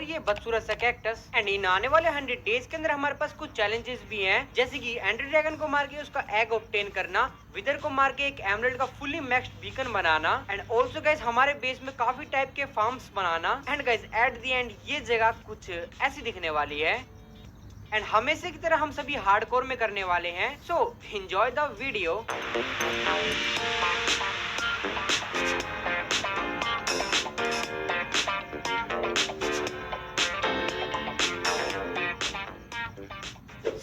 और ये बदसूरत सा कैक्टस। एंड इन आने वाले 100 डेज के अंदर हमारे पास कुछ चैलेंजेस भी हैं, जैसे कि एंड्री ड्रैगन को मार के उसका एग ऑब्टेन करना, विदर को मार के एक एमरल्ड का fully maxed beacon banana, and also guys हमारे बेस में काफी टाइप के farms banana. And guys at the end ये जगह कुछ ऐसी दिखने वाली है एंड हमेशा की तरह हम सभी हार्डकोर में करने वाले हैं। So enjoy the video.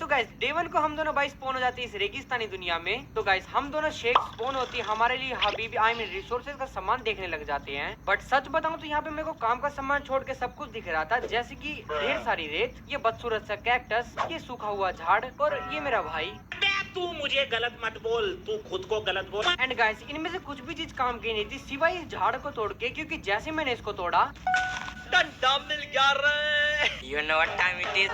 Guys day 1 को हम दोनों भाई स्पॉन हो जाते हैं इस रेगिस्तानी दुनिया में। तो गाइस हम दोनों शेख स्पॉन होती है हमारे लिए हबीबी आई मीन रिसोर्सेज का सामान देखने लग जाते हैं। बट सच बताऊं तो यहाँ पे मेरे को काम का सामान छोड़ के सब कुछ दिख रहा था, जैसे कि ढेर सारी रेत, ये बदसूरत सा कैक्टस, ये सूखा हुआ झाड़ और ये मेरा भाई। तू मुझे गलत मत बोल, तू खुद को गलत बोल। एंड गाइस इनमें से कुछ भी चीज काम की नहीं थी सिवाय इस झाड़ को तोड़ के, क्योंकि जैसे मैंने इसको तोड़ा डंडा मिल गया रे। You know what time it is?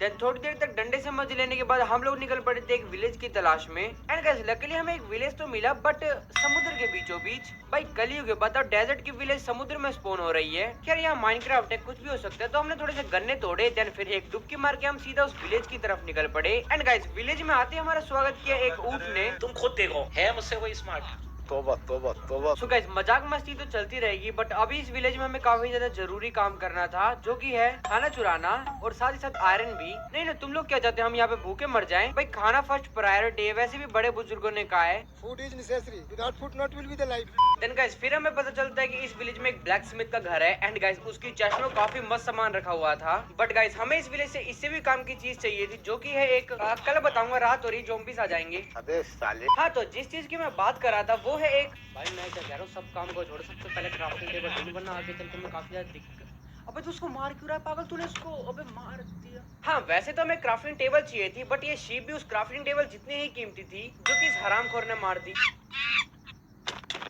Then थोड़ी देर तक डंडे से मजे लेने के बाद हम लोग निकल पड़े थे एक विलेज की तलाश में। एंड गाइस लकीली हमें एक विलेज तो मिला, बट समुद्र के बीचों बीच। भाई कलयुग है, बताओ डेजर्ट की विलेज समुद्र में स्पॉन हो रही है। खैर यहाँ माइनक्राफ्ट है, कुछ भी हो सकता है। तो हमने थोड़े से गन्ने तोड़े, देन फिर एक डुबकी मार के हम सीधा उस विलेज की तरफ निकल पड़े। एंड गाइस विलेज में आते हमारा स्वागत किया एक ऊंट ने। तुम खुद देखो, है मुझसे कोई स्मार्ट? तोबा तोबा तोबा। सो गाइस मजाक मस्ती तो चलती रहेगी, बट अभी इस विलेज में हमें काफी ज्यादा जरूरी काम करना था, जो कि है खाना चुराना और साथ ही साथ आयरन भी। नहीं तुम लोग क्या चाहते हैं हम यहाँ पे भूखे मर जाएं? भाई खाना फर्स्ट प्रायोरिटी है, वैसे भी बड़े बुजुर्गों ने कहा है food is necessary, without food not will be the life. Then guys फिर हमें पता चलता है कि इस विलेज में एक ब्लैक स्मिथ का घर है। एंड गाइस उसकी चेस्ट में काफी मस्त सामान रखा हुआ था। बट गाइस हमें इस विलेज से इससे भी काम की चीज चाहिए थी, जो कि है एक कल बताऊंगा, रात हो रही ज़ॉम्बीज़ आ जाएंगे। अबे साले। हाँ तो जिस चीज की मैं बात कर रहा था वो है एक, भाई मैं क्या कह रहा हूँ, सब काम को छोड़, सबसे पहले क्राफ्टिंग टेबल ढूंढ, वरना आगे चल के मैं काफी ज्यादा दिक्कत। अबे तू उसको मार क्यों रहा है पागल, तूने उसको अबे मार दिया। हाँ वैसे तो हमें क्राफ्टिंग टेबल चाहिए थी, बट ये शीप भी उस क्राफ्टिंग टेबल जितनी ही कीमती थी, जो कि इस हरामखोर ने मार दी।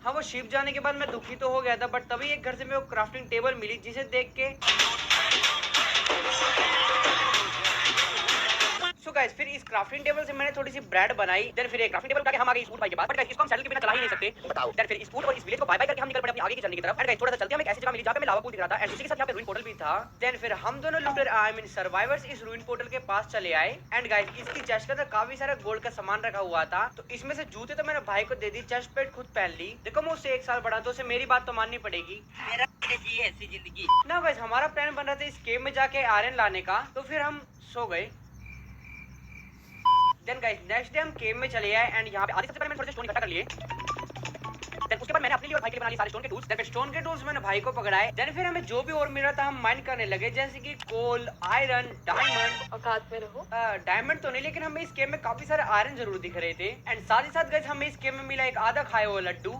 हाँ वो शीप जाने के बाद मैं दुखी तो हो गया था, बट तभी एक घर से मेरे को क्राफ्टिंग टेबल मिली, जिसे देख के सो गाइस फिर इस क्राफ्टिंग टेबल से मैंने थोड़ी सी ब्रेड बनाई। देन फिर एक क्राफ्टिंग टेबल करके हम आ गए इस ऊंट भाई के पास। बट गाइस इसको हम सैलरी के बिना चला ही नहीं सकते, बताओ। देन फिर इस ऊंट और इस विलेज को बाय बाय करके हम निकल पड़े अपनी आगे की जर्नी की तरफ। एंड गाइस थोड़ा सा चलते हमें एक ऐसी जगह मिली जहां पे लावा पूल दिख रहा था, एंड उसी के साथ यहां पे रूइन पोर्टल भी था। देन फिर हम दोनों लूटर आई मीन सर्वाइवर्स इस रूइन पोर्टल के पास चले आए। एंड गाइस इसकी चेस्ट के अंदर काफी सारा गोल्ड का सामान रखा हुआ था, तो इसमें से जूते तो मैंने भाई को दे दी, चेस्ट प्लेट खुद पहन ली। देखो मैं उससे 1 साल बड़ा, तो उसे मेरी बात तो माननी पड़ेगी। मेरा जी ऐसी जिंदगी ना गाइस हमारा प्लान बन रहा था इस केव में जाके आयरन लाने का, तो फिर हम सो गए। देन गाइस नेक्स्ट डे हम केव में चले आए। एंड यहाँ पे आधे सबसे पहले मैंने थोड़े से स्टोन इकट्ठा कर लिए। देन उसके बाद मैंने अपने लिए और भाई के लिए बना लिए सारे स्टोन के टूल्स। देन स्टोन के टूल्स मैंने भाई को पकड़ाए। देन फिर हमें जो भी और मिल रहा था हम माइन करने लगे, जैसे कि कोल, आयरन, डायमंड। औकात में रहो। डायमंड तो नहीं, लेकिन हमें इस केव में काफी सारे आयरन जरूर दिख रहे थे। एंड साथ ही साथ गाइस हमें इस केव में मिला एक आधा खाया हुआ लड्डू।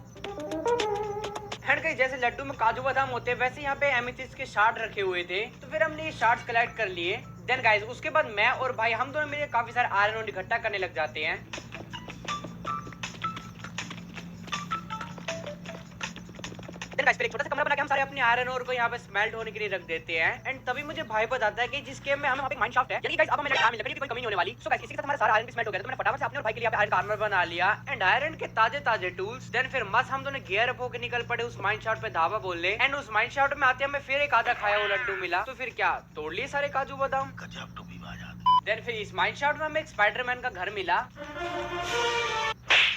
एंड गाइस जैसे लड्डू में काजू बादाम होते हैं, वैसे यहाँ पे एमेथिस्ट के शार्ड रखे हुए थे, तो फिर हमने ये शार्ड्स कलेक्ट कर लिए। देन गाइस उसके बाद मैं और भाई हम दोनों मिलकर काफी सारे आयरन और इकट्ठा करने लग जाते हैं। देन गाइस फिर एक छोटा सा कमरा बना के हम सारे अपने आयरन ओर को यहाँ पे स्मेल्ट होने के लिए रख देते हैं। एंड तभी मुझे भाई बताता है कि जिस केव में हम एक माइन शाफ्ट है, यानी गाइस अब हमें लकड़ी की कोई कमी नहीं होने वाली। सो गाइस इसी के साथ हमारा सारा आयरन भी स्मेल्ट हो गया, तो मैंने फटाफट से अपने और भाई के लिए आयरन आर्मर बना लिया एंड आयरन के ताजे ताजे टूल्स। देन फिर मस्त हम दोनों गियर अप होकर निकल पड़े उस माइन शाफ्ट पे धावा बोलने। एंड उस माइन शाफ्ट में आते हमें फिर एक आधा खाया हुआ लड्डू मिला, तो फिर क्या तोड़ लिए सारे काजू बादाम। देन फिर इस माइन शाफ्ट में हमें एक स्पाइडरमैन का घर मिला,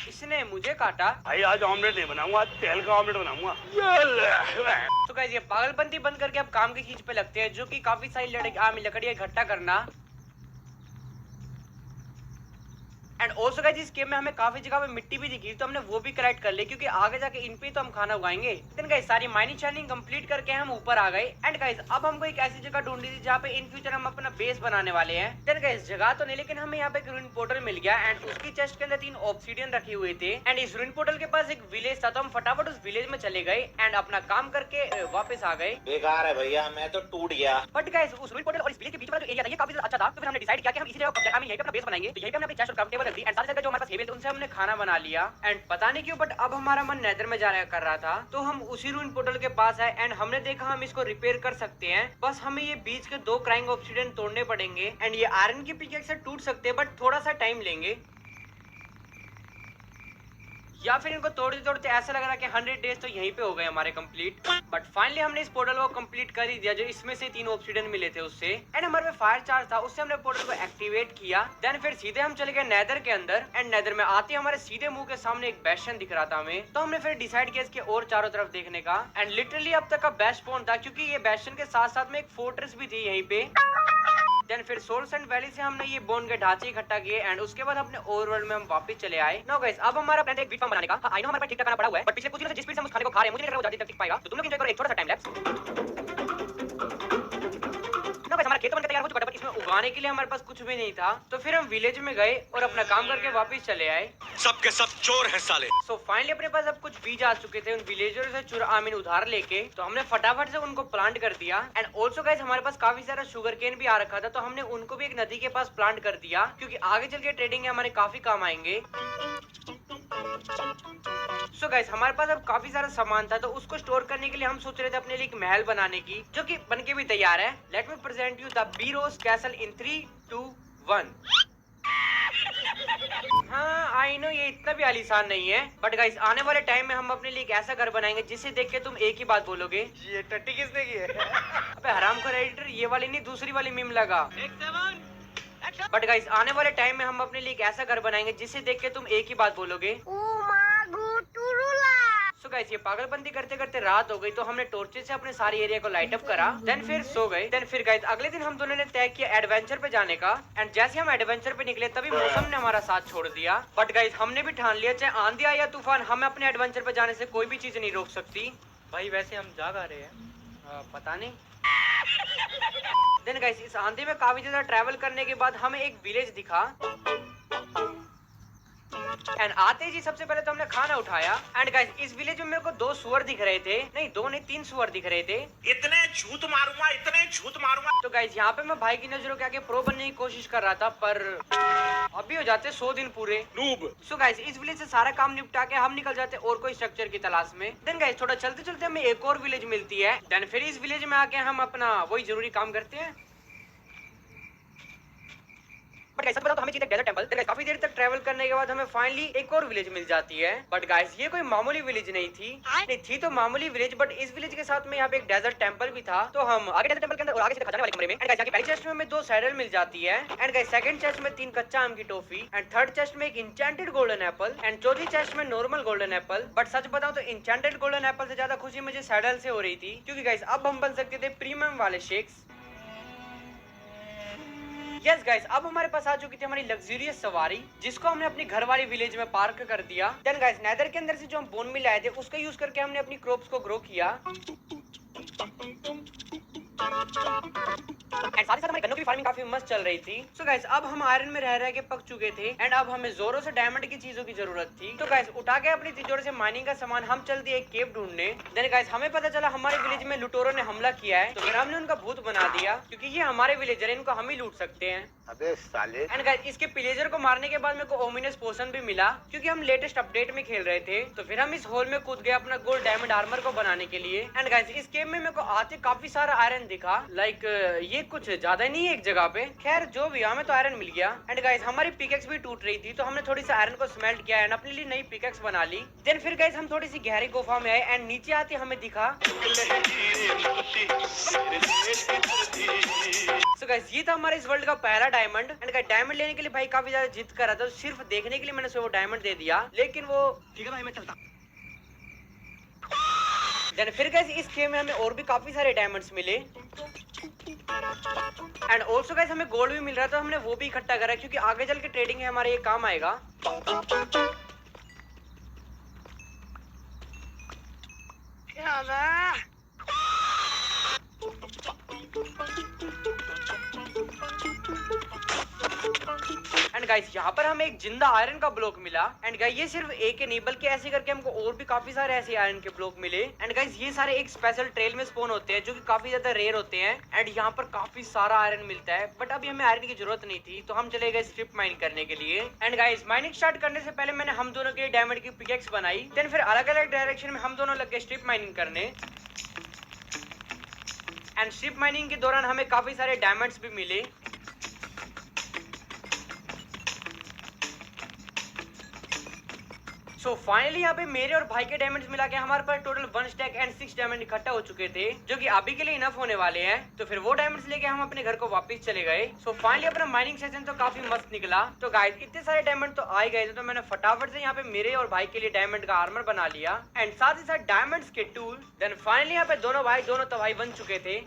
इसने मुझे काटा। भाई आज ऑमलेट नहीं बनाऊंगा, आज तेल का ऑमलेट बनाऊंगा। तो गाइस ये पागलपंती बंद करके अब काम की चीज पे लगते हैं, जो कि काफी सारी लकड़ियां इकट्ठा करना। एंड ऑल्सो गाइस इस गेम में हमें काफी जगह पे मिट्टी भी दिखी, तो हमने वो भी कलेक्ट कर ली, क्योंकि आगे जाके इन पे तो हम खाना उगाएंगे। देन गाइस सारी माइनिंग शाइनिंग कंप्लीट करके हम ऊपर आ गए। एंड गाइस अब हमको एक ऐसी जगह ढूंढनी थी जहाँ पे इन फ्यूचर हम अपना बेस बनाने वाले हैं। देन गाइस जगह तो नहीं, लेकिन हमें यहाँ पे एक रूइन पोर्टल मिल गया। एंड उसकी चेस्ट के अंदर 3 ऑब्सीडियन रखे हुए थे। एंड इस रूइन पोर्टल के पास एक विलेज था, तो हम फटाफट उस विलेज में चले गए एंड अपना काम करके वापस आ गए। बेकार है भैया, मैं तो टूट गया। बट गाइस उस रूइन पोर्टल और इस विलेज के बीच वाला जो एरिया था ये काफी अच्छा था, तो फिर हमने डिसाइड किया कि हम इसी जगह यहीं पे अपना बेस बनाएंगे। तो यहीं पे हमने अपनी चेस्ट और क्राफ्ट टेबल रख दी। एंड साथ ही साथ जो हमारे पास हेवन थे उनसे हमने खाना बना लिया। एंड पता नहीं क्यों बट अब हमारा मन नेदर में जाने कर रहा था, तो हम उसी रूइन पोर्टल के पास आए। एंड हमने देखा हम इसको रिपेयर कर सकते हैं, बस हमें ये बीच के 2 क्राइंग ऑब्सीडियन तोड़ने पड़ेंगे। एंड ये आयरन की पिकेक्स से टूट सकते हैं, बट थोड़ा सा टाइम लेंगे। या फिर इनको तोड़ते तोड़ते ऐसा लग रहा कि 100 डेज तो यहीं पे हो गए हमारे कंप्लीट। बट फाइनली हमने इस पोर्टल को कंप्लीट कर ही दिया, जो इसमें से 3 ऑब्सीडियन मिले थे उससे। एंड हमारे में फायर चार्ज था, उससे हमने पोर्टल को एक्टिवेट किया। देन फिर सीधे हम चले गए नेदर के अंदर। एंड नेदर में आते हमारे सीधे मुंह के सामने एक बेस्टन दिख रहा था हमें, तो हमने फिर डिसाइड किया इसके और चारों तरफ देखने का। एंड लिटरली अब तक का बेस्ट पॉइंट था, क्योंकि ये बेस्टन के साथ साथ में एक फोर्ट्रेस भी थी यहीं पे। देन फिर सोल सैंड वैली से हमने ये बोन के ढांचे इकट्ठा किए एंड उसके बाद अपने ओवरवर्ल्ड में हम वापस चले आए। नो गाइस, अब हमारा प्लान है एक वीट फार्म बनाने का। आई नो हमारे पास ठीक करना पड़ा हुआ है, बट पिछले कुछ दिनों से जिस स्पीड से हम उस खाने को खा रहे हैं, मुझे नहीं लग रहा वो जल्दी तक टिक पाएगा। तो तुम लोग एंजॉय करो एक छोटा सा टाइम लैप्स। हमारा खेत बनकर तैयार हो चुका था, बट इसमें उगाने के लिए हमारे पास कुछ भी नहीं था। तो फिर हम विलेज में गए और अपना काम करके वापस चले आए। सबके सब चोर हैं साले। सो फाइनली अपने पास अब कुछ बीज आ चुके थे उन विलेजर से उधार लेके, तो हमने फटाफट से उनको प्लांट कर दिया। एंड ऑल्सो गाइस, हमारे पास काफी सारा शुगर केन भी आ रखा था, तो हमने उनको भी एक नदी के पास प्लांट कर दिया, क्योंकि आगे चल के ट्रेडिंग हमारे काफी काम आएंगे। सो गाइस, हमारे पास अब काफी सारा सामान था, तो उसको स्टोर करने के लिए हम सोच रहे थे अपने लिए एक महल बनाने की, जो कि बनके भी तैयार है। Let me present you the Biros castle in 3, 2, 1। हाँ, आई नो ये इतना भी आलीशान नहीं है, बट गाइस आने वाले टाइम में हम अपने लिए एक ऐसा घर बनाएंगे जिसे देख के तुम एक ही बात बोलोगे, ये टट्टी किसने की है? अबे हरामखोर एडिटर, ये वाली नहीं दूसरी वाली मीम लगा। बट गाइस आने वाले टाइम में हम अपने लिए एक ऐसा घर बनाएंगे जिसे देख के तुम एक ही बात बोलोगे। सो गाइस, ये पागलबंदी करते करते रात हो गई, तो हमने टॉर्चेस से अपने सारे एरिया को लाइट अप करा। देन फिर सो गए। देन फिर गाइस अगले दिन हम दोनों ने तय किया एडवेंचर पे जाने का। एंड जैसे हम एडवेंचर पे निकले, तभी मौसम ने हमारा साथ छोड़ दिया। बट गाइस हमने भी ठान लिया, चाहे आंधी आए या तूफान, हमें अपने एडवेंचर पे जाने से कोई भी चीज नहीं रोक सकती। भाई वैसे हम जा रहे हैं, पता नहीं। देन गाइस इस आंधी में काफी ज्यादा ट्रैवल करने के बाद हमें एक विलेज दिखा। एंड आते जी सबसे पहले तो हमने खाना उठाया। एंड गाइस इस विलेज में मेरे को 2 सुअर दिख रहे थे, नहीं 2 नहीं 3 सुअर दिख रहे थे। इतने झूठ मारूंगा। तो गाइस यहाँ पे मैं भाई की नजरों के आगे प्रो बनने की कोशिश कर रहा था, पर अभी हो जाते 100 दिन पूरे नूब। सो गाइस इस विलेज से सारा काम निपटा के हम निकल जाते और कोई स्ट्रक्चर की तलाश में। देन गाइस थोड़ा चलते चलते हमें एक और विलेज मिलती है। देन फिर इस विलेज में आके हम अपना वही जरूरी काम करते हैं। बट गाइस सच बताओ तो हमें चाहिए डेजर्ट टेंपल। देन काफी देर तक ट्रैवल करने के बाद हमें फाइनली एक और विलेज मिल जाती है। बट गाइस ये कोई मामूली विलेज नहीं थी, नहीं थी तो मामूली विलेज, बट इस विलेज के साथ में यहाँ पे एक डेजर्ट टेंपल भी था। तो हम आगे डेजर्ट टेंपल के अंदर और आगे से खजाने वाले कमरे में। एंड गाइस पहली चेस्ट में हमें 2 सैडल मिल जाती है। एंड गाइस सेकंड चेस्ट में 3 कच्चा आम की टॉफी। एंड थर्ड चेस्ट में एक इंचेंटेड गोल्डन एप्पल। एंड चौथी चेस्ट में नॉर्मल गोल्डन एप्पल। बट सच बताऊं तो इंचेंटेड गोल्डन एप्पल से ज्यादा खुशी मुझे सैडल से हो रही थी, क्योंकि गाइस अब हम बन सकते थे प्रीमियम वाले शेक्स। यस गाइस, अब हमारे पास आ चुकी थी हमारी लग्जरियस सवारी, जिसको हमने अपनी घर वाली विलेज में पार्क कर दिया। देन गाइस नेदर के अंदर से जो हम बोन मिल आए थे, उसका यूज करके हमने अपनी क्रॉप्स को ग्रो किया। एंड साथ ही साथ हमारी गन्नों की फार्मिंग काफी मस्त चल रही थी। सो गाइस अब हम आयरन में रह के पक चुके थे। एंड अब हमें जोरों से डायमंड की चीजों की जरूरत थी। तो गाइस उठा के अपनी तिजोरी से माइनिंग का सामान हम चल दिए एक केव ढूंढने। देन गाइस हमें पता चला हमारे विलेज में लुटेरों ने हमला किया है, तो फिर हमने उनका भूत बना दिया, क्योंकि ये हमारे विलेजर है, इनको हम ही लूट सकते हैं। अबे साले। एंड गाइस इसके पिलेजर को मारने के बाद मेरे को ओमिनस पोशन भी मिला, क्योंकि हम लेटेस्ट अपडेट में खेल रहे थे। तो फिर हम इस होल में कूद गए अपना गोल्ड डायमंड आर्मर को बनाने के लिए। एंड गाइस इस गेम में मेरे को आते काफी सारा आयरन दिखा, लाइक ये कुछ ज्यादा नहीं है एक जगह पे। खैर जो भी, हमें तो आयरन मिल गया। एंड गाइस हमारी पिकेक्स भी टूट रही थी, तो हमने थोड़ी सी आयरन को स्मेल्ट किया एंड अपने लिए नई पिकेक्स बना ली। देन फिर गाइस हम थोड़ी सी गहरी गुफा में आए एंड नीचे आते हमें दिखा। सो गाइस ये था हमारे इस वर्ल्ड का पहला डायमंड। एंड गाइस डायमंड लेने के लिए भाई काफी ज्यादा जिद कर रहा था, सिर्फ देखने के लिए मैंने उसे वो डायमंड दे दिया, लेकिन वो ठीक है भाई मैं चलता। देन फिर गाइस इस गेम में हमें और भी काफी सारे डायमंड्स मिले। एंड ऑल्सो गाइस हमें गोल्ड भी मिल रहा था, हमने वो भी इकट्ठा करा, क्योंकि आगे चल के ट्रेडिंग है हमारे ये काम आएगा। एंड गाइस यहाँ पर हमें एक जिंदा आयरन का ब्लॉक मिला। एंड गाइस ये सिर्फ एक ही नहीं, बल्कि ऐसे करके हमको और भी काफी सारे ऐसे आयरन के ब्लॉक मिले। एंड गाइस ये सारे एक स्पेशल ट्रेल में स्पॉन होते हैं, जो कि काफी ज्यादा रेयर होते हैं। एंड यहाँ पर काफी सारा आयरन मिलता है, बट अभी हमें आयरन की जरूरत नहीं थी, तो हम चले गए स्ट्रिप माइन करने के लिए। एंड गाइस माइनिंग स्टार्ट करने से पहले मैंने हम दोनों के डायमंड की पिकेक्स बनाई। देन फिर अलग अलग डायरेक्शन में हम दोनों लग गए स्ट्रिप माइनिंग करने। एंड स्ट्रिप माइनिंग के दौरान हमें काफी सारे डायमंड्स भी मिले। सो फाइनली यहाँ पे मेरे और भाई के डायमंड्स मिला के हमारे पास टोटल 1 स्टैक एंड 6 डायमंड इकट्ठा हो चुके थे, जो कि अभी के लिए इनफ होने वाले हैं। तो फिर वो डायमंड्स लेके हम अपने घर को वापस चले गए। सो फाइनली अपना माइनिंग सेशन तो काफी मस्त निकला। तो गाइस इतने सारे डायमंड तो आ ही गए थे, तो मैंने फटाफट से यहाँ पे मेरे और भाई के लिए डायमंड का आर्मर बना लिया एंड साथ ही साथ डायमंड्स के टूल। देन फाइनली यहाँ पे दोनों तबाही बन चुके थे।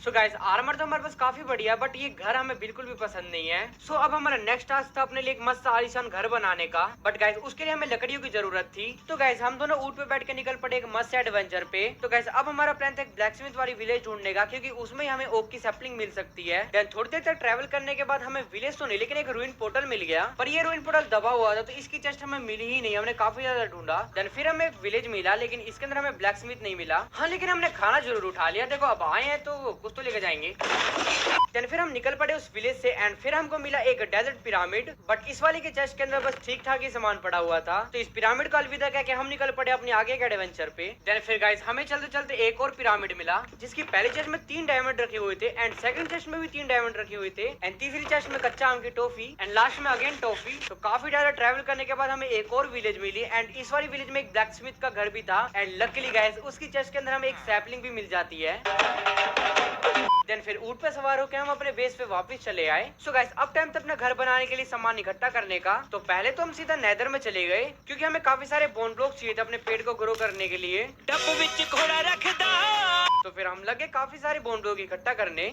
सो गाइस आर्मर तो हमारे पास काफी बढ़िया, बट ये घर हमें बिल्कुल भी पसंद नहीं है। सो अब हमारा नेक्स्ट टास्क था अपने लिए एक मस्त आलीशान घर बनाने का, बट गाइस उसके लिए हमें लकड़ियों की जरूरत थी। तो गाइस हम दोनों ऊंट पे बैठ के निकल पड़े एक मस्त एडवेंचर पे। तो गाइस अब हमारा प्लान था एक ब्लैकस्मिथ वाली विलेज ढूंढने का, क्योंकि उसमें हमें ओक की सैपलिंग मिल सकती है। देन थोड़ी देर तक ट्रैवल करने के बाद हमें विलेज तो नहीं लेकिन एक रूइन पोर्टल मिल गया, पर ये रूइन पोर्टल दबा हुआ था, तो इसकी चेस्ट हमें मिली ही नहीं। हमने काफी ज्यादा ढूंढा। देन फिर हमें एक विलेज मिला, लेकिन इसके अंदर हमें ब्लैकस्मिथ नहीं मिला। हाँ लेकिन हमने खाना जरूर उठा लिया। देखो अब आए हैं तो कुछ तो लेके जाएंगे। देन फिर हम निकल पड़े उस विलेज से एंड फिर हमको मिला एक डेजर्ट पिरामिड, बट इस वाली के चेस्ट के अंदर बस ठीक ठाक ही सामान पड़ा हुआ था। तो इस पिरामिड को अलविदा कह के हम निकल पड़े अपने आगे के एडवेंचर पे। देन फिर गाइस हमें चलते चलते एक और पिरामिड मिला, जिसकी पहले चेस्ट में 3 डायमंड रखे हुए थे एंड सेकंड चेस्ट में भी 3 डायमंड रखे हुए थे एंड तीसरी चेस्ट में कच्चा आम की टॉफी एंड लास्ट में अगेन टॉफी। तो काफी ज्यादा ट्रैवल करने के बाद हमें एक और विलेज मिली एंड इस वाली विलेज में एक ब्लैकस्मिथ का घर भी था एंड लकीली गाइस उसकी चेस्ट के अंदर हमें एक सैपलिंग भी मिल जाती है। देन फिर ऊंट पे सवार होकर हम अपने बेस पे वापस चले आए। सो गाइस अब टाइम था अपना घर बनाने के लिए सामान इकट्ठा करने का। तो पहले तो हम सीधा नेदर में चले गए, क्योंकि हमें काफी सारे बोन ब्लॉक चाहिए थे अपने पेड़ को ग्रो करने के लिए। डब्बू विच घोड़ा रखदा। तो फिर हम लगे काफी सारे बोन ब्लॉक इकट्ठा करने।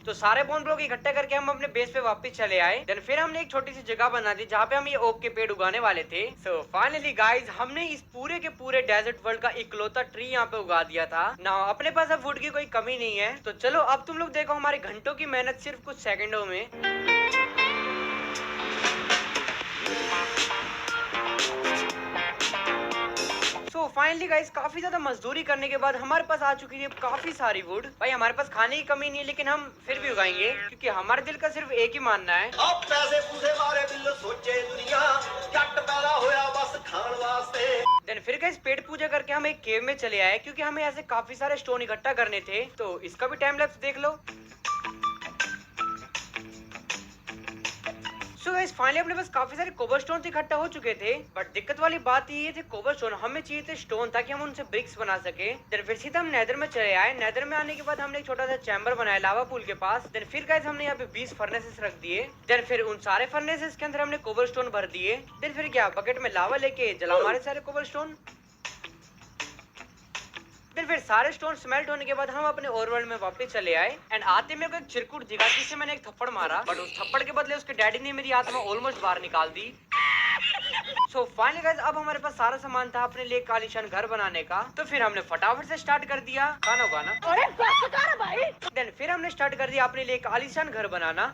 तो सारे बोन ब्लॉक इकट्ठा करके हम अपने बेस पे वापस चले आए। देन फिर हमने एक छोटी सी जगह बना दी जहाँ पे हम ये ओक के पेड़ उगाने वाले थे। सो फाइनली गाइस हमने इस पूरे के पूरे डेजर्ट वर्ल्ड का इकलौता ट्री यहाँ पे उगा दिया था ना। अपने पास अब वुड की कोई कमी नहीं है। तो चलो अब तुम लोग देखो हमारे घंटों की मेहनत सिर्फ कुछ सेकंडों में। सो फाइनली गाइस काफी ज्यादा मजदूरी करने के बाद हमारे पास आ चुकी है काफी सारी वुड। भाई हमारे पास खाने की कमी नहीं है, लेकिन हम फिर भी उगाएंगे, क्योंकि हमारे दिल का सिर्फ एक ही मानना है। अब पैसे पूसे बारे बिल्लो सोचे दुनिया जट पैदा होया बस खान वास्ते। देन फिर गाइस पेट पूजा करके हम एक केव में चले आए, क्योंकि हमें ऐसे काफी सारे स्टोन इकट्ठा करने थे। तो इसका भी टाइम लैप्स देख लो। सो गाइस फाइनली अपने पास काफी सारे कोबलस्टोन इकट्ठा हो चुके थे, बट दिक्कत वाली बात ये थी कोबलस्टोन हमें चाहिए थे स्टोन, ताकि हम उनसे ब्रिक्स बना सके। देन फिर सीधा हम नेदर में चले आए। नेदर में आने के बाद हमने एक छोटा सा चैम्बर बनाया लावा पूल के पास। देन फिर गाइस हमने यहाँ पे 20 फर्नेसेस रख दिए। देन फिर उन सारे फर्नेसेस के अंदर हमने कोबलस्टोन भर दिए। देन फिर क्या बकेट में लावा लेके जला हमारे सारे कोबलस्टोन। देन फिर सारे स्टोन स्मेल्ट होने के बाद हम अपने ओवरवर्ल्ड में वापस चले आए एंड आते मेरे को एक चिरकुट दिखा, जिससे मैंने एक थप्पड़ मारा, बट उस थप्पड़ के बदले उसके डैडी ने मेरी आत्मा ऑलमोस्ट बाहर निकाल दी। सो फाइनली गाइस अब हमारे पास सारा सामान था अपने लिए एक आलीशान घर बनाने का। तो फिर हमने फटाफट से स्टार्ट कर दिया खाना उगाना। अरे बस कर भाई। देन फिर हमने स्टार्ट कर दिया अपने लिए एक आलीशान घर बनाना।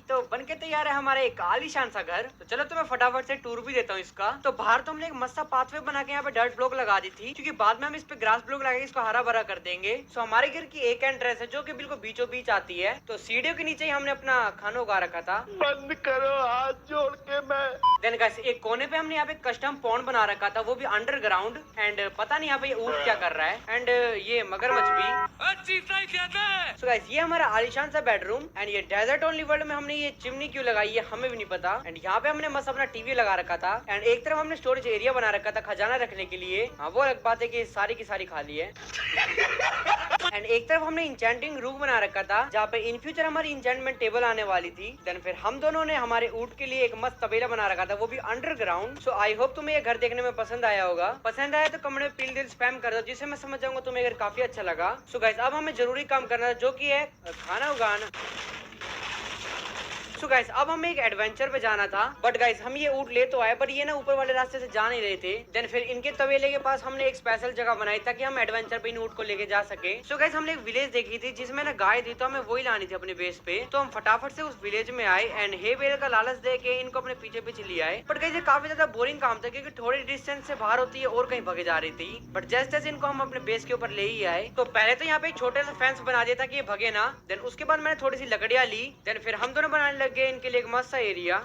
तो बनके तैयार है हमारा एक आलीशान सा घर। तो चलो तुम्हें फटाफट से टूर भी देता हूँ इसका। तो बाहर तो हमने एक मस्त पाथवे बना के यहाँ पे डर्ट ब्लॉक लगा दी थी, क्योंकि बाद में हम इस पे ग्रास ब्लॉक लगा के इसको हरा भरा कर देंगे। सो हमारे घर की एक एंट्रेंस है जो कि बिल्कुल बीचों बीच आती है। तो सीढ़ियों के नीचे ही हमने अपना खाना उगा रखा था। बंद करो हाथ जोड़ के मैं। देन गाइस एक कोने पे हमने यहाँ पे कस्टम पॉन्ड बना रखा था, वो भी अंडरग्राउंड। एंड पता नहीं यहाँ पे ये ऊँट क्या कर रहा है एंड ये मगरमच्छ भी। सो गाइस ये हमारा आलीशान सा बेडरूम एंड ये डेजर्ट ओनली वर्ल्ड में हमने ये चिमनी क्यों लगाई है हमें भी नहीं पता। एंड यहाँ पे हमने मस्त अपना टीवी लगा रखा था एंड एक तरफ हमने स्टोरेज एरिया बना रखा था खजाना रखने के लिए। हाँ वो अलग बात है कि सारी की सारी खाली है। एंड एक तरफ हमने इंचेंटिंग रूम बना रखा था जहाँ पे इन फ्यूचर हमारी इंचेंटमेंट टेबल आने वाली थी। देन फिर हम दोनों ने हमारे ऊंट के लिए एक मस्त तबेला बना रखा था, वो भी अंडरग्राउंड। सो आई होप तुम्हें ये घर देखने में पसंद आया होगा। पसंद आया तो कमेंट में पील दिल स्पैम कर दो, जिससे मैं समझ जाऊंगा तुम्हें अगर काफी अच्छा लगा। सो गाइस अब हमें जरूरी काम करना है, जो कि है खाना उगाना। सो गाइस अब हमें एक एडवेंचर पे जाना था, बट गाइस हम ये ऊँट ले तो आए, पर ये ना ऊपर वाले रास्ते से जा नहीं रहे थे। देन फिर इनके तबेले के पास हमने एक स्पेशल जगह बनाई ताकि हम एडवेंचर पे इन ऊँट को लेके जा सके। सो गाइस हमने एक विलेज देखी थी जिसमें ना गाय थी, तो हमें वही लानी थी अपने बेस पे। तो हम फटाफट से उस विलेज में आए एंड हे बेल का लालच दे के इनको अपने पीछे पीछे ले आए। बट गाइस ये काफी ज्यादा बोरिंग काम था, क्योंकि थोड़ी डिस्टेंस से बाहर होती है और कहीं भागे जा रही थी। बट जैसे जैसे इनको हम अपने बेस के ऊपर ले ही आए, तो पहले तो यहाँ पे एक छोटा सा फेंस बना दिया था कि ये भगे ना। देन उसके बाद मैंने थोड़ी सी लकड़ियां ली। देन फिर हम दोनों बनाने लग गए इनके लिए एक मस्त सा एरिया।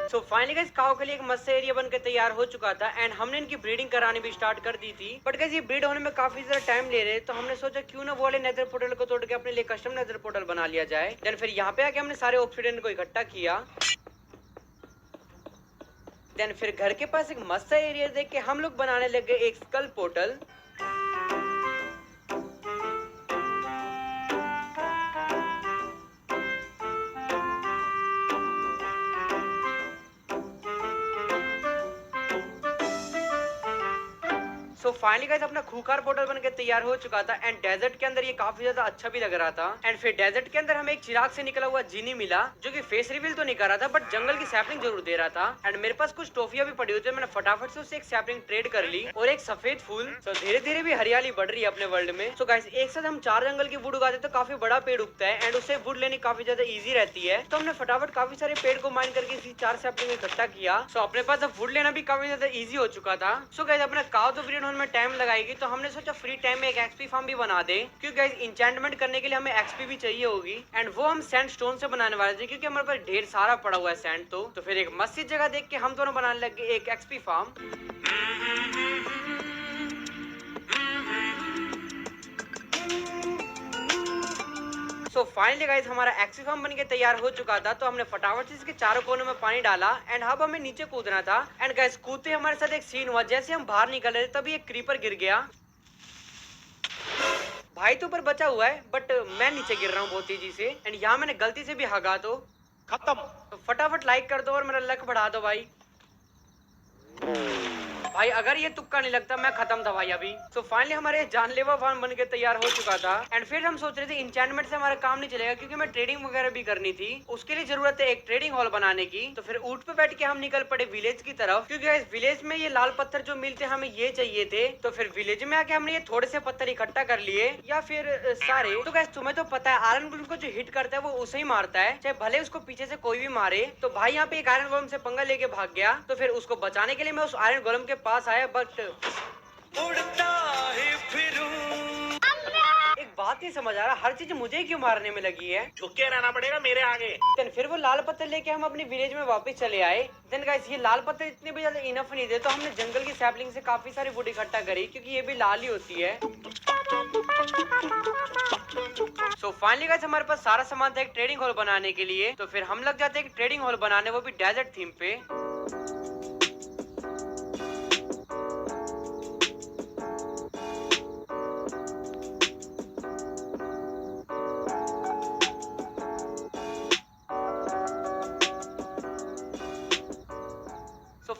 सो फाइनली गाइस काऊ के लिए एक मस्त एरिया बनकर तैयार हो चुका था एंड हमने इनकी ब्रीडिंग करानी भी स्टार्ट कर दी थी। बट गाइस ये ब्रीड होने में काफी ज्यादा टाइम ले रहे, तो हमने सोचा क्यों ना वो वाले नेदर पोर्टल को तोड़ के अपने लिए कस्टम नेदर पोर्टल बना लिया जाए। देन फिर यहाँ पे आके हमने सारे ऑब्सिडियन को इकट्ठा किया। देन फिर घर के पास एक मस्त एरिया देख के हम लोग बनाने लग गए एक skull portal. So finally guys अपना खूंखार पोर्टल बनकर तैयार हो चुका था एंड डेजर्ट के अंदर ये काफी ज्यादा अच्छा भी लग रहा था। एंड फिर डेजर्ट के अंदर हमें एक चिराग से निकला हुआ जीनी मिला, जो कि फेस रिवील तो नहीं कर रहा था बट जंगल की सैपलिंग जरूर दे रहा था। एंड मेरे पास कुछ टॉफियां भी पड़ी हुई थी, मैंने फटाफट से उससे एक सैपलिंग ट्रेड कर ली और एक सफेद फूल। सो धीरे धीरे भी हरियाली बढ़ रही है अपने वर्ल्ड में। सो गाइस एक साथ हम 4 जंगल की वुड उगाते तो काफी बड़ा पेड़ उगता है एंड उससे वुड लेनी काफी ज्यादा ईजी रहती है। तो हमने फटाफट काफी सारे पेड़ को माइन करके इसी 4 सैपलिंग इकट्ठा किया। सो अपने पास अब वुड लेना भी काफी ज्यादा ईजी हो चुका था। सो गाइस अपना काव तो ब्रीड होने में टाइम लगाएगी, तो हमने सोचा फ्री टाइम में एक एक्सपी फार्म भी बना दे, क्योंकि गाइस इंचेंटमेंट करने के लिए हमें एक्सपी भी चाहिए होगी। एंड वो हम सैंड स्टोन से बनाने वाले थे, क्योंकि हमारे पास ढेर सारा पड़ा हुआ है सैंड। तो फिर एक मस्त जगह देख के हम दोनों बनाने लग गए एक XP farm. So finally guys हमारा एक्सपी फार्म बनके तैयार हो चुका था। तो हमने फटाफट से इसके चारों कोनों में पानी डाला एंड अब हमें नीचे कूदना था। एंड गाइस कूदते हमारे साथ एक सीन हुआ, जैसे हम बाहर निकल रहे थे तभी एक क्रीपर गिर गया। भाई तो ऊपर बचा हुआ है बट मैं नीचे गिर रहा हूँ बहुत तेजी से। एंड यहाँ मैंने गलती से भी हगा तो खत्म। तो फटाफट लाइक कर दो और मेरा लक बढ़ा दो भाई। भाई अगर ये तुक्का नहीं लगता मैं खत्म था भाई अभी। सो फाइनली हमारे जानलेवा फार्म बनके तैयार हो चुका था। एंड फिर हम सोच रहे थे इंचेंटमेंट से हमारा काम नहीं चलेगा, क्योंकि हमें ट्रेडिंग वगैरह भी करनी थी। उसके लिए जरूरत है एक ट्रेडिंग हॉल बनाने की। तो फिर ऊंट पे बैठ के हम निकल पड़े विलेज की तरफ, क्योंकि इस विलेज में ये लाल पत्थर जो मिलते हमें ये चाहिए थे। तो फिर विलेज में आके हमने ये थोड़े से पत्थर इकट्ठा कर लिए, या फिर सारे। तो गाइस तुम्हें तो पता है आयरन गोलेम को जो हिट करता है वो उसे ही मारता है, चाहे भले उसको पीछे से कोई भी मारे। तो भाई यहाँ पे एक आयरन गोलेम से पंगा लेके भाग गया। तो फिर उसको बचाने के लिए मैं उस आयरन गोलेम के पास आया, बट उड़ता ही फिरूं। एक बात नहीं समझ आ रहा, हर चीज मुझे ही क्यों मारने में लगी है। झुके रहना पड़ेगा मेरे आगे। देन फिर वो लाल पत्थर लेके हम अपने विलेज में वापस चले आए। देन गाइस ये लाल पत्थर इतने भी ज्यादा इनफ नहीं थे, तो हमने जंगल की सैपलिंग से काफी सारी वुड इकट्ठा करी, क्योंकि ये भी लाल ही होती है। सो फाइनली गाइस हमारे पास सारा सामान था एक ट्रेडिंग हॉल बनाने के लिए। तो फिर हम लग जाते हैं एक ट्रेडिंग हॉल बनाने, वो भी डेजर्ट थीम पे।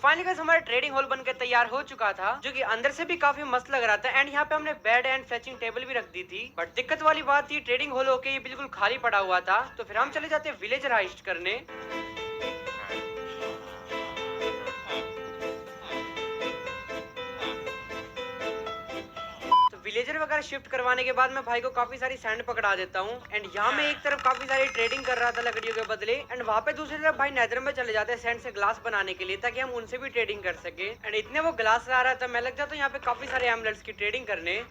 फाइनली गाइस हमारा ट्रेडिंग हॉल बनकर तैयार हो चुका था, जो कि अंदर से भी काफी मस्त लग रहा था। एंड यहाँ पे हमने बेड एंड फेचिंग टेबल भी रख दी थी। बट दिक्कत वाली बात थी ट्रेडिंग हॉल होके ये बिल्कुल खाली पड़ा हुआ था। तो फिर हम चले जाते विलेजर हाइस्ट करने। विलेजर वगैरह शिफ्ट करवाने के बाद मैं भाई को काफी सारी सैंड पकड़ा देता हूँ। एंड यहाँ में एक तरफ काफी सारी ट्रेडिंग कर रहा था लकड़ियों के बदले, एंड वहाँ पे दूसरी तरफ भाई नेदर में चले जाते हैं सैंड से ग्लास बनाने के लिए, ताकि हम उनसे भी ट्रेडिंग कर सके। एंड इतने वो ग्लास ला रहा था, मैं लग जाता हूँ यहाँ पे काफी सारे एमरल्ड्स की ट्रेडिंग करने।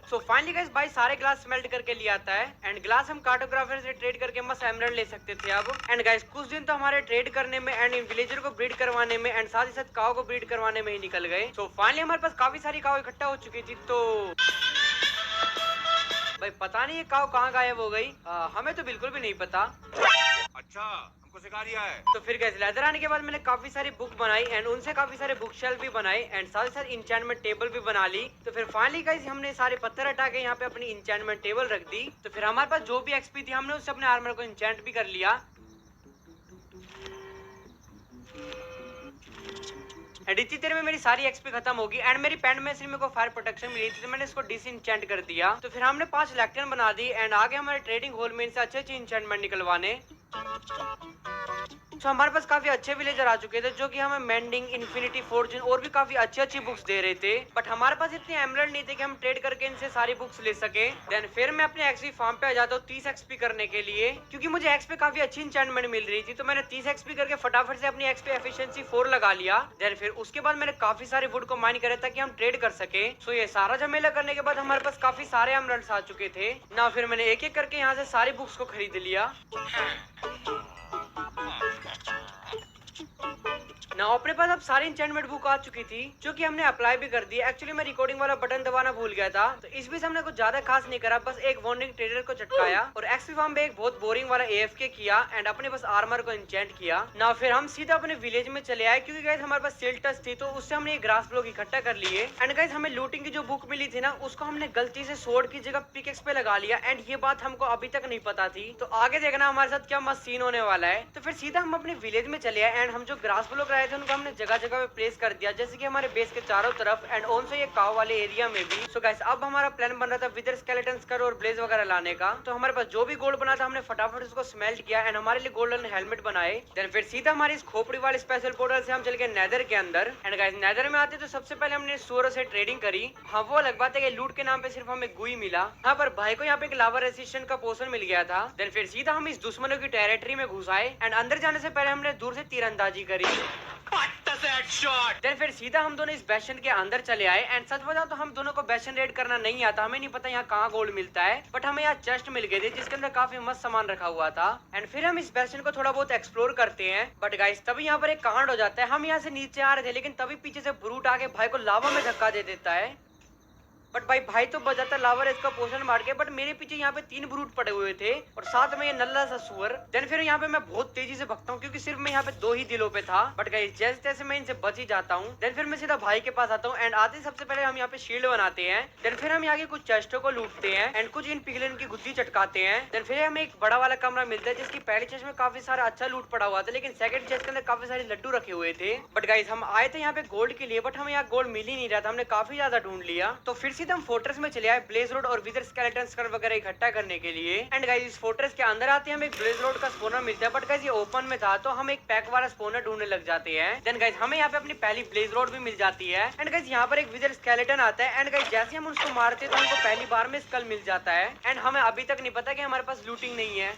सो फाइनली गाइस भाई सारे ग्लास स्मेल्ट करके ले आता है। एंड ग्लास हम कार्टोग्राफर से ट्रेड करके मस्त एमरल्ड ले सकते थे अब। एंड गाइस कुछ दिन तो हमारे ट्रेड करने में एंड विलेजर को ब्रीड करवाने में एंड साथ ही साथ काव को ब्रीड करवाने में ही निकल गए। सो फाइनली हमारे पास काफी सारी काव इकट्ठा हो चुकी थी। तो भाई पता नहीं ये काऊ कहाँ गायब हो गई, हमें तो बिल्कुल भी नहीं पता। अच्छा हमको सिखा रिया है। तो फिर गैस लेदर आने के बाद मैंने काफी सारी बुक बनाई एंड उनसे काफी सारे बुक शेल्फ भी बनाए एंड साथ ही साथ इंचेंटमेंट टेबल भी बना ली। तो फिर फाइनली गाइस हमने सारे पत्थर हटा के यहाँ पे अपनी इंचेंटमेंट टेबल रख दी। तो फिर हमारे पास जो भी एक्सपी थी हमने उससे अपने आर्मर को इंचेंट भी कर लिया। एंड इतनी देर में मेरी सारी एक्सपी खत्म होगी एंड मेरी पैंट में सिर्फ मेरे को फायर प्रोटेक्शन मिली थी, तो मैंने इसको डिसइंचेंट कर दिया। तो फिर हमने 5 लैक्टन बना दी एंड आगे हमारे ट्रेडिंग होल में इनसे अच्छे इंचेंटमेंट निकलवाने। तो हमारे पास काफी अच्छे विलेजर आ चुके थे जो कि हमें मेंडिंग, इन्फिनिटी, फॉर्चून और भी काफी अच्छी बुक्स दे रहे थे, बट हमारे पास इतनी एमरल्ड नहीं थे कि हम ट्रेड करके इनसे सारी बुक्स ले सके। देन फिर मैं अपने एक्सपी फार्म पे आ जाता हूँ 30 एक्सपी करने के लिए, क्योंकि मुझे एक्सपी काफी अच्छी इंचेंटमेंट मिल रही थी। तो मैंने 30 एक्सपी करके फटाफट से अपनी एक्सपी एफिशिएंसी 4 लगा लिया। देन फिर उसके बाद मैंने काफी सारे वुड को माइन करे ताकि हम ट्रेड कर सके। सो ये सारा झमेला करने के बाद हमारे पास काफी सारे एमरल्ड्स आ चुके थे ना। फिर मैंने एक एक करके यहाँ से सारी बुक्स को खरीद लिया ना। अपने पास अब सारी इंचेंटमेंट बुक आ चुकी थी जो कि हमने अप्लाई भी कर दी। एक्चुअली मैं रिकॉर्डिंग वाला बटन दबाना भूल गया था, तो इस बीच हमने कुछ ज्यादा खास नहीं करा, बस एक वार्निंग ट्रेडर को चटकाया और एक्सपी फार्म में एक बहुत बोरिंग वाला AFK किया एंड अपने बस आर्मर को इंचेंट किया ना। फिर हम सीधा अपने विलेज में चले आए क्योंकि गाइस हमारे पास सेल टच थी, तो उससे हमने ग्रास ब्लॉक इकट्ठा कर लिए। एंड गाइस हमें लूटिंग की जो बुक मिली थी ना, उसको हमने गलती से स्वॉर्ड की जगह पिकेक्स पे लगा लिया एंड ये बात हमको अभी तक नहीं पता थी। तो आगे देखना हमारे साथ क्या मस्त सीन होने वाला है। तो फिर सीधा हम अपने विलेज में चले आए एंड हम जो ग्रास ब्लॉक लाए थे उनको हमने जगह जगह पे प्लेस कर दिया, जैसे कि हमारे बेस के चारों तरफ एंड ऑल्सो ये काव वाले एरिया में भी। सो गाइस अब हमारा प्लान बन रहा था विदर स्केलेटन स्कर और ब्लेज वगैरह लाने का। तो हमारे पास जो भी गोल्ड बना था हमने फटाफट उसको स्मेल्ट किया एंड हमारे लिए गोल्डन हेलमेट बनाए। देन फिर सीधा हमारी इस खोपड़ी वाले स्पेशल पोर्टल से हम चल गए नेदर के अंदर। एंड गाइस नेदर में आते तो सबसे पहले हमने सुअरों से ट्रेडिंग करी। हाँ वो अलग बात है कि लूट के नाम पे सिर्फ हमें गुई मिला, हाँ पर भाई को यहाँ पे एक लावा रेसिस्टेंट का पोशन मिल गया था। देन फिर सीधा हम इस दुश्मनों की टेरिटरी में घुस आए एंड अंदर जाने से पहले हमने दूर से तीरंदाजी करी। देन फिर सीधा हम दोनों इस बेशन के अंदर चले आए एंड सच बताओ तो हम दोनों को बेशन रेड करना नहीं आता, हमें नहीं पता यहाँ कहाँ गोल्ड मिलता है, बट हमें यहाँ चेस्ट मिल गए थे जिसके अंदर काफी मस्त सामान रखा हुआ था। एंड फिर हम इस बेशन को थोड़ा बहुत एक्सप्लोर करते हैं, बट गाइस तभी यहाँ पर एक कांड हो जाता है। हम यहाँ से नीचे आ रहे थे लेकिन तभी पीछे से ब्रूट आके भाई को लावा में धक्का दे देता है। बट भाई तो बजाता लावर इसका पोषण मार के, बट मेरे पीछे यहाँ पे 3 ब्रूट पड़े हुए थे और साथ में ये नल्ला सा सुअर। देन फिर यहाँ पे मैं बहुत तेजी से भगता हूँ क्योंकि सिर्फ मैं यहाँ पे 2 ही दिलों पे था, बट गाइस जैसे तैसे मैं इनसे बच ही जाता हूँ। देन फिर मैं सीधा भाई के पास आता हूँ एंड आते सबसे पहले हम यहाँ पे शील्ड बनाते हैं। देन फिर हम यहाँ के कुछ चेस्टों को लूटते हैं एंड कुछ इन पिगलिन की गुद्दी चटकाते हैं। देन फिर हमें एक बड़ा वाला कमरा मिलता है जिसकी पहली चेस्ट में काफी सारा अच्छा लूट पड़ा हुआ था, लेकिन सेकंड चेस्ट के अंदर काफी सारे लड्डू रखे हुए थे। बट गाइस हम आए थे यहाँ पे गोल्ड के लिए, बट हमें यहाँ गोल्ड मिल ही नहीं रहा था, हमने काफी ज्यादा ढूंढ लिया। तो फिर सीधा हम फोर्ट्रेस में चले आए ब्लेज रोड और विदर स्केलेटन स्कर वगैरह इकट्ठा करने के लिए। एंड गाइस इस फोर्ट्रेस के अंदर आते हैं हमें एक ब्लेज रोड का स्पोनर मिलता है, बट गाइस ये ओपन में था तो हम एक पैक वाला स्पोनर ढूंढने लग जाते हैं। देन गाइस हमें यहाँ पे अपनी पहली ब्लेज रोड भी मिल जाती है एंड गाइस यहाँ पर एक विदर स्केलेटन आता है एंड गाइस जैसे हम उसको मारते हैं तो हमको पहली बार में स्कल मिल जाता है एंड हमें अभी तक नहीं पता कि हमारे पास लूटिंग नहीं है।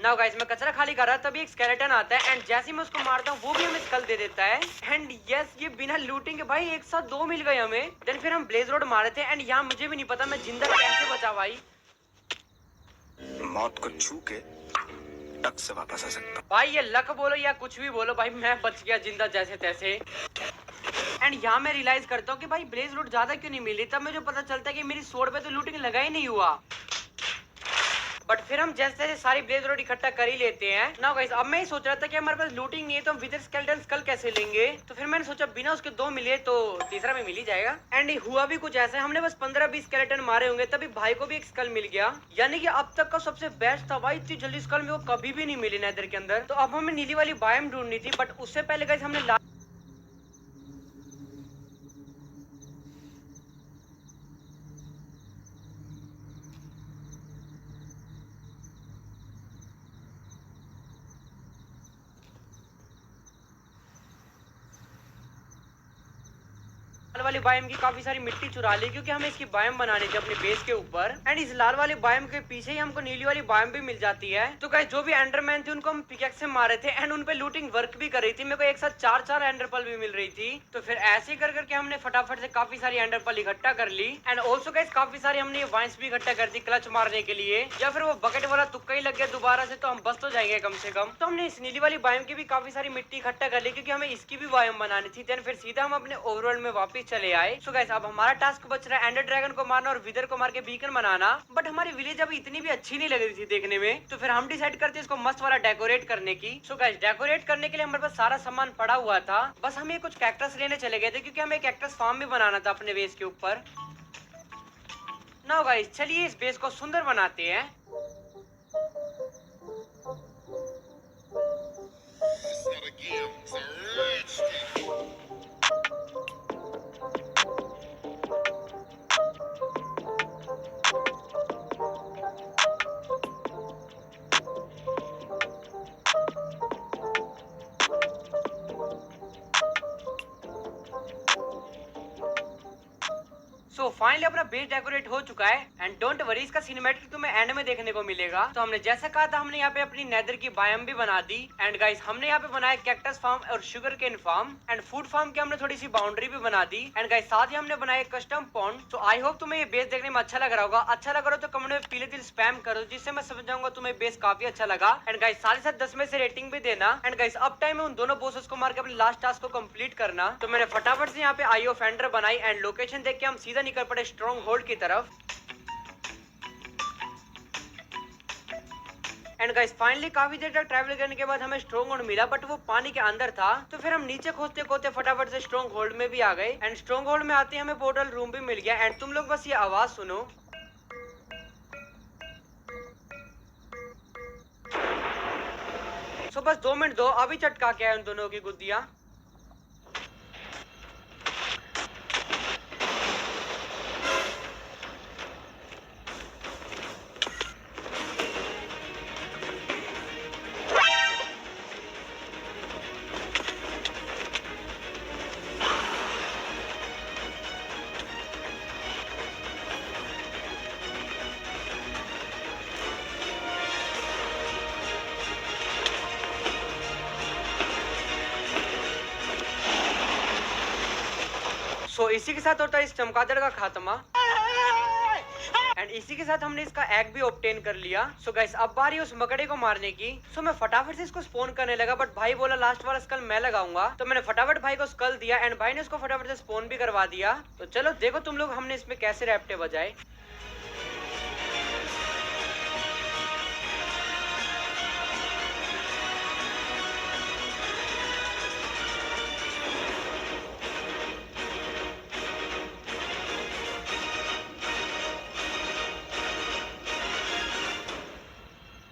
नाउ गाइस मैं कचरा खाली कर रहा तभी एक स्केलेटन आता है एंड जैसे मैं उसको मारता हूँ वो भी हमें स्कल दे देता है एंड यस ये बिना लूटिंग के भाई एक साथ 2 मिल गए हमें। देन फिर हम ब्लेज रोड मारे थे एंड यहाँ मुझे भी नहीं पता मैं जिंदा कैसे बचा भाई। मौत को छू के टक से वापस आ सकता। भाई ये लक बोलो या कुछ भी बोलो भाई मैं बच गया जिंदा जैसे तैसे। एंड यहाँ मैं रियलाइज करता हूँ कि भाई ब्लेज रोड ज्यादा क्यों नहीं मिली, तब मुझे पता चलता है कि मेरी स्वॉर्ड पे तो लूटिंग लगा ही नहीं हुआ। बट फिर हम जैसे जैसे सारी ब्लेज रोड इकट्ठा कर ही लेते हैं। ना गाइस अब मैं ही सोच रहा था कि हमारे पास लूटिंग नहीं है तो हम विदर स्केलेटन स्कल कैसे लेंगे, तो फिर मैंने सोचा बिना उसके 2 मिले तो तीसरा में मिल ही जाएगा। एंड हुआ भी कुछ ऐसा, हमने बस 15-20 स्केलेटन मारे होंगे तभी भाई को भी एक स्कल मिल गया, यानी कि अब तक का सबसे बेस्ट था भाई। इतनी जल्दी स्कल में वो कभी भी नहीं मिली नेदर के अंदर। तो अब हमें नीली वाली बायोम ढूंढनी थी, बट उससे पहले गाइस हमने वाली बायोम की काफी सारी मिट्टी चुरा ली क्योंकि हमें इसकी बायोम बनानी थी अपने बेस के ऊपर। एंड इस लाल वाली बायोम के पीछे ही हमको नीली वाली बायोम भी मिल जाती है। तो गाइस जो भी एंडरमैन थे उनको हम पिकैक्स से मारे थे एंड उन पे लूटिंग वर्क भी कर रही थी, मेरे को एक साथ 4 एंडरपल भी मिल रही थी। तो फिर ऐसे ही कर करके हमने फटाफट से काफी सारी एंडरपल इकट्ठा कर ली एंड ऑल्सो गाइस काफी सारी हमने ये वाइन्स भी इकट्ठा कर दी क्लच मारने के लिए, या फिर वो बकेट वाला तुक्का ही लग गया दोबारा से तो हम बस तो जाएंगे कम से कम। तो हमने इस नीली वाली बायोम की भी काफी सारी मिट्टी इकट्ठा कर ली क्योंकि हमें इसकी भी बायोम बनानी थी। देन फिर सीधा हम अपने ओवरवर्ल्ड में वापस चले आए। सो गाइस अब हमारा टास्क बच रहा है एंडर ड्रैगन को मारना और विदर को मार के बीकन बनाना। बट हमारी विलेज अभी इतनी भी अच्छी नहीं लग रही थी देखने में, तो फिर हम डिसाइड करते इसको मस्त वाला डेकोरेट करने की। सो गाइस डेकोरेट करने के लिए हमारे पास सारा सामान पड़ा हुआ था, बस हम ये कुछ कैक्टस लेने चले गए थे क्योंकि हमें कैक्टस फार्म भी बनाना था अपने बेस के ऊपर। नाउ गाइस चलिए इस बेस को सुंदर बनाते हैं। सो फाइनली अपना बेस डेकोरेट हो चुका है एंड डोंट वरी इसका सिनेमैटिक तुम्हें एंड में देखने को मिलेगा। तो हमने जैसा कहा था हमने यहाँ पे अपनी नेदर की बायोम भी बना दी एंड गाइस हमने यहाँ पे बनाया कैक्टस फार्म और sugar cane farm and food farm की हमने थोड़ी सी बाउंड्री भी बना दी एंड गाइस साथ ही हमने बनाया कस्टम पॉन्ड। तो आई होप तुम्हें ये बेस देखने में अच्छा लग रहा होगा। अच्छा लग रहा हो तो कमेंट में पीले तिल स्पैम करो जिससे मैं समझ जाऊंगा तुम्हें बेस काफी अच्छा लगा। एंड गाइस साथ ही साथ 10 में से रेटिंग भी देना। एंड गाइस अब टाइम है उन दोनों बॉसेस को मार के अपने लास्ट टास्क को कंप्लीट करना। तो मैंने फटाफट से यहाँ पे आई ऑफेंडर बनाई एंड लोकेशन देख के हम सीधा निकल पड़े स्ट्रॉन्ग होल्ड की तरफ। एंड गाइस फाइनली काफी देर तक ट्रैवल करने के बाद हमें स्ट्रॉन्ग होल्ड मिला, बट वो पानी के अंदर था। तो फिर हम नीचे खोदते खोदते फटाफट से स्ट्रॉन्ग होल्ड में भी आ गए एंड स्ट्रॉन्ग होल्ड में आते ही हमें पोर्टल रूम भी मिल गया। एंड तुम लोग बस ये आवाज सुनो। सो बस 2 मिनट दो, अभी चटका के आए उन दोनों की गुद्दियां। सो इसी के साथ होता है इस चमगादड़ का खात्मा एंड इसी के साथ हमने इसका एग भी ऑब्टेन कर लिया। सो गाइस अब बारी उस मकड़े को मारने की। सो मैं फटाफट से इसको स्पॉन करने लगा, बट भाई बोला लास्ट वाला स्कल मैं लगाऊंगा। तो मैंने फटाफट भाई को स्कल दिया एंड भाई ने उसको फटाफट से स्पॉन भी करवा दिया। तो चलो देखो तुम लोग हमने इसमें कैसे रैप्टे बजाए।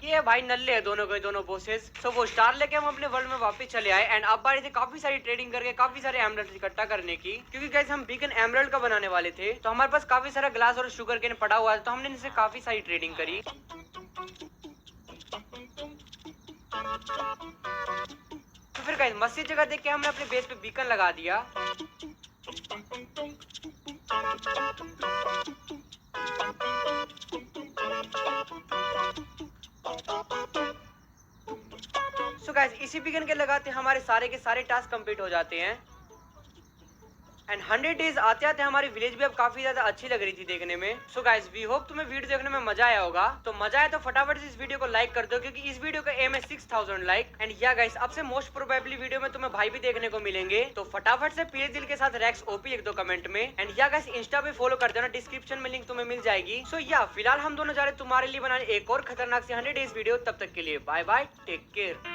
ये भाई नल्ले है दोनों के दोनों बॉसेस। सो वो स्टार लेके हम अपने वर्ल्ड में वापस चले आए एंड अब बारी थी काफी सारी ट्रेडिंग करके काफी सारे एमरल्ड इकट्ठा करने की, क्योंकि गाइस हम बीकन एमरल्ड का बनाने वाले थे। तो हमारे पास काफी सारा ग्लास और शुगर केन पड़ा हुआ था, तो हमने इनसे काफी सारी ट्रेडिंग करी। तो फिर गाइस मस्ती जगह देख के हमने अपने बेस पे बीकन लगा दिया। सो गाइस इसी बीकन के लगाते हमारे सारे के सारे टास्क कंप्लीट हो जाते हैं एंड 100 डेज आते आते हमारी विलेज भी अब काफी ज्यादा अच्छी लग रही थी देखने में। सो गाइस वी होप तुम्हें वीडियो देखने में मजा आया होगा। तो मजा आया तो फटाफट से इस वीडियो को लाइक कर दो, क्योंकि इस वीडियो का एम है 6000 लाइक। एंड या गाइस अब से मोस्ट प्रोबेबली वीडियो में तुम्हें भाई भी देखने को मिलेंगे। तो फटाफट से पीले दिल के साथ रैक्स ओपी लिख दो कमेंट में। एंड या गाइस इंस्टा पे फॉलो कर देना, डिस्क्रिप्शन में लिंक तुम्हें मिल जाएगी। सो या फिलहाल हम दोनों जा रहे तुम्हारे लिए बनाने एक और खतरनाक से 100 डेज वीडियो। तब तक के लिए बाय बाय, टेक केयर।